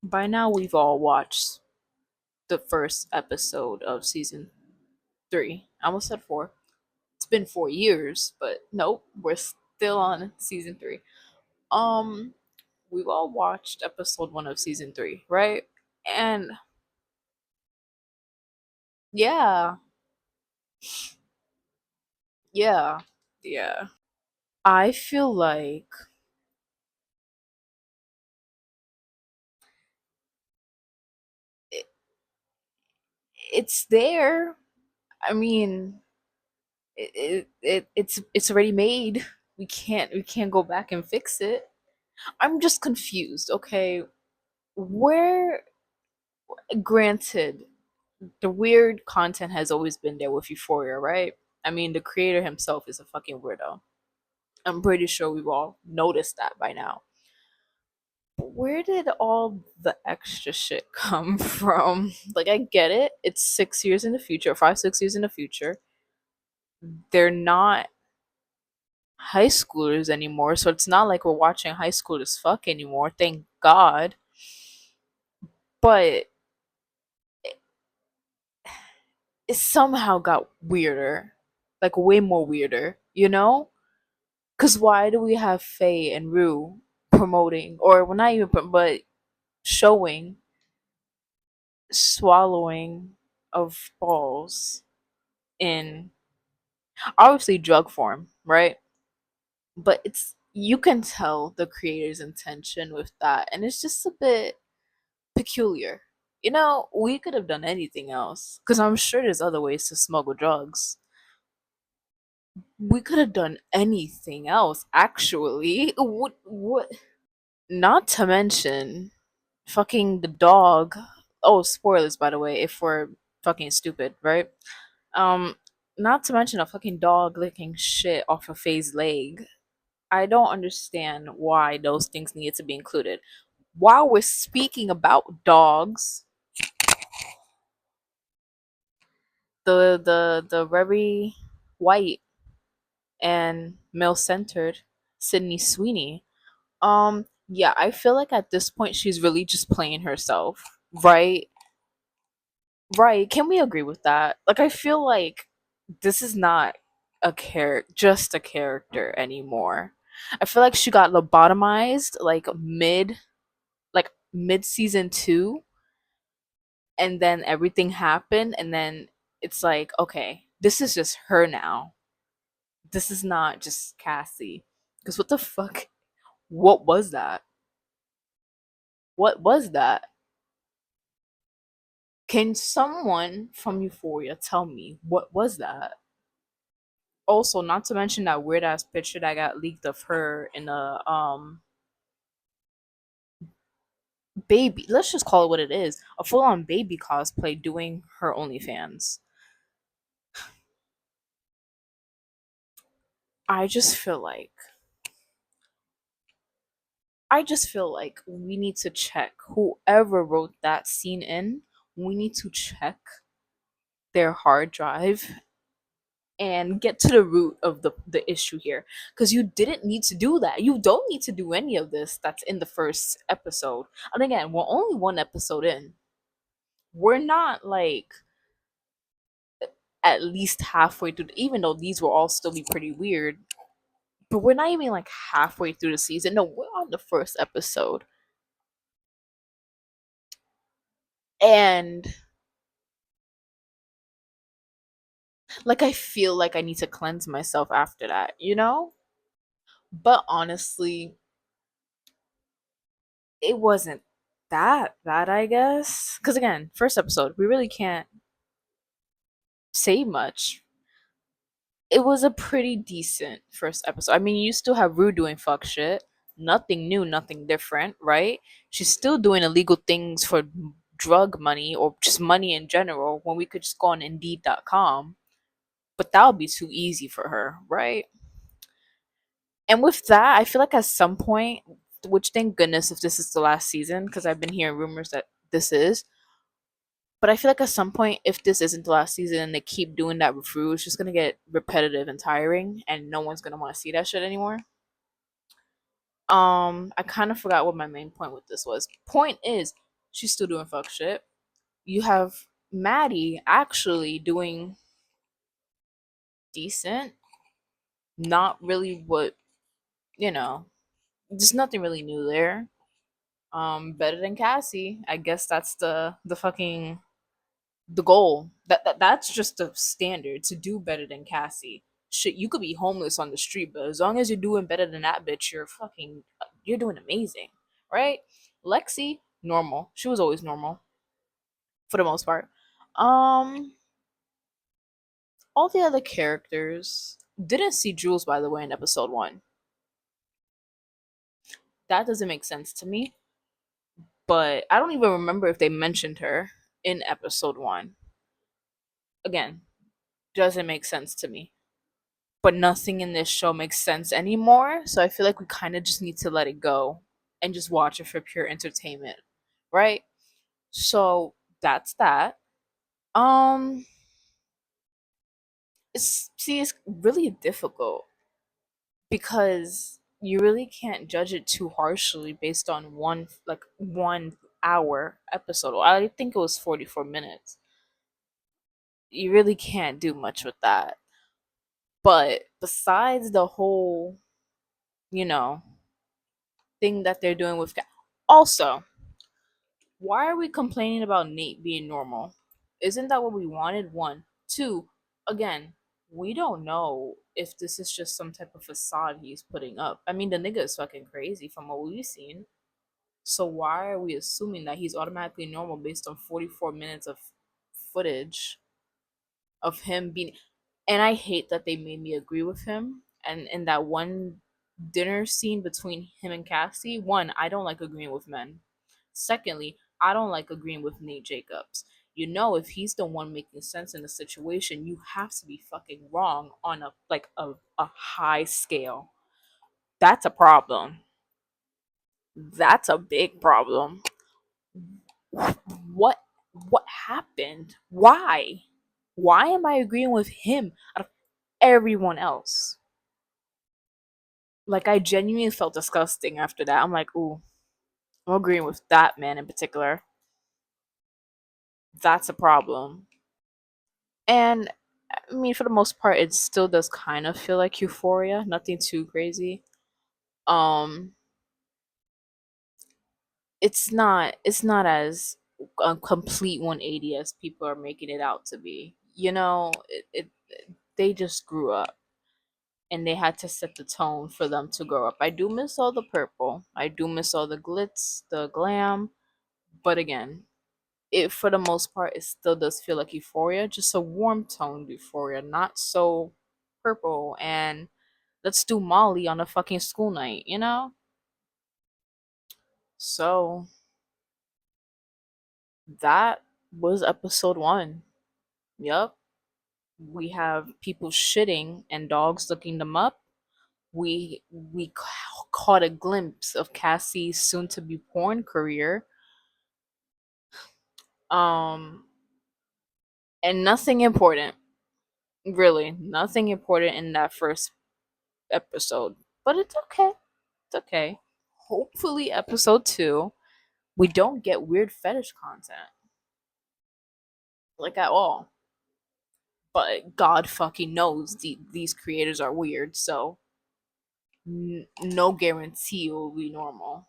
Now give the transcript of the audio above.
By now, we've all watched the first episode of season three. I almost said four. It's been 4 years, but nope, we're still on season three. Um, we've all watched episode one of season three, right? And yeah, yeah, yeah. I feel like it, it's there. I mean, it's already made. We can't go back and fix it. I'm just confused. Okay, where? Granted, the weird content has always been there with Euphoria, right? I mean, the creator himself is a fucking weirdo. I'm pretty sure we've all noticed that by now. But where did all the extra shit come from? Like, I get it. It's 6 years in the future, 5, 6 years in the future. They're not high schoolers anymore, so it's not like we're watching high schoolers fuck anymore. Thank God. But it somehow got weirder, like way more weirder, you know? Because why do we have Faye and Rue promoting, or well, not even, but showing swallowing of balls in obviously drug form, right? But it's you can tell the creator's intention with that, and it's just a bit peculiar. You know, we could have done anything else because I'm sure there's other ways to smuggle drugs. We could have done anything else, actually. What? Not to mention, fucking the dog. Oh, spoilers, by the way, if we're fucking stupid, right? Um, Not to mention a fucking dog licking shit off a Faye's leg. I don't understand why those things needed to be included. While we're speaking about dogs, the very white and male centered Sydney Sweeney. Yeah, I feel like at this point she's really just playing herself, right? Right. Can we agree with that? Like, I feel like this is not just a character anymore. I feel like she got lobotomized like mid season two, and then everything happened, and then it's like, okay, this is just her now. This is not just Cassie. Because what the fuck? What was that? What was that? Can someone from Euphoria tell me what was that? Also, not to mention that weird ass picture that got leaked of her in a baby, let's just call it what it is, a full on baby cosplay doing her OnlyFans. I just feel like we need to check whoever wrote that scene in. We need to check their hard drive and get to the root of the issue here, because you didn't need to do that. You don't need to do any of this that's in the first episode. And again, we're only one episode in. We're not like at least halfway through, even though these will all still be pretty weird, but we're not even like halfway through the season. No, we're on the first episode. And like, I feel like I need to cleanse myself after that, you know? But honestly, it wasn't that bad, I guess. Because again, first episode, we really can't say much. It was a pretty decent first episode. I mean, you still have Rue doing fuck shit. Nothing new, nothing different, right? She's still doing illegal things for drug money or just money in general when we could just go on Indeed.com. But that would be too easy for her, right? And with that, I feel like at some point, which thank goodness if this is the last season, because I've been hearing rumors that this is, but I feel like at some point, if this isn't the last season and they keep doing that with Rue, it's just gonna get repetitive and tiring, and no one's gonna want to see that shit anymore. I kind of forgot what my main point with this was. Point is, She's still doing fuck shit. You have Maddie actually doing decent. Not really what, you know, there's nothing really new there. Better than Cassie. I guess that's the fucking the goal. That's just the standard to do better than Cassie. Shit, you could be homeless on the street, but as long as you're doing better than that bitch, you're doing amazing, right? Lexi, normal. She was always normal for the most part. Um, all the other characters didn't see Jules, by the way, in episode one. That doesn't make sense to me. But I don't even remember if they mentioned her in episode one. Again, doesn't make sense to me. But nothing in this show makes sense anymore. So I feel like we kind of just need to let it go and just watch it for pure entertainment, right? So that's that. Um, it's really difficult because you really can't judge it too harshly based on one hour episode. I think it was 44 minutes. You really can't do much with that. But besides the whole, you know, thing that they're doing with also, why are we complaining about Nate being normal? Isn't that what we wanted? One. Two, again, we don't know if this is just some type of facade he's putting up. I mean, the nigga is fucking crazy from what we've seen. So why are we assuming that he's automatically normal based on 44 minutes of footage of him being, and I hate that they made me agree with him. And in that one dinner scene between him and Cassie, one, I don't like agreeing with men. Secondly, I don't like agreeing with Nate Jacobs. You know, if he's the one making sense in the situation, you have to be fucking wrong on a high scale. That's a problem. That's a big problem. What what happened? Why? Why am I agreeing with him out of everyone else? Like I genuinely felt disgusting after that. I'm like, ooh, I'm agreeing with that man in particular. That's a problem. And I mean, for the most part, it still does kind of feel like Euphoria. Nothing too crazy. Um, it's not as a complete 180 as people are making it out to be. You know, they just grew up and they had to set the tone for them to grow up. I do miss all the purple. I do miss all the glitz, the glam. But again, it for the most part it still does feel like Euphoria, just a warm toned Euphoria, not so purple and let's do Molly on a fucking school night, you know? So that was episode one. Yup. We have people shitting and dogs looking them up. We caught a glimpse of Cassie's soon to be porn career. Um and nothing important. Really, nothing important in that first episode. But it's okay. It's okay. Hopefully, episode two, we don't get weird fetish content. Like at all. But God fucking knows these creators are weird, so no guarantee it will be normal.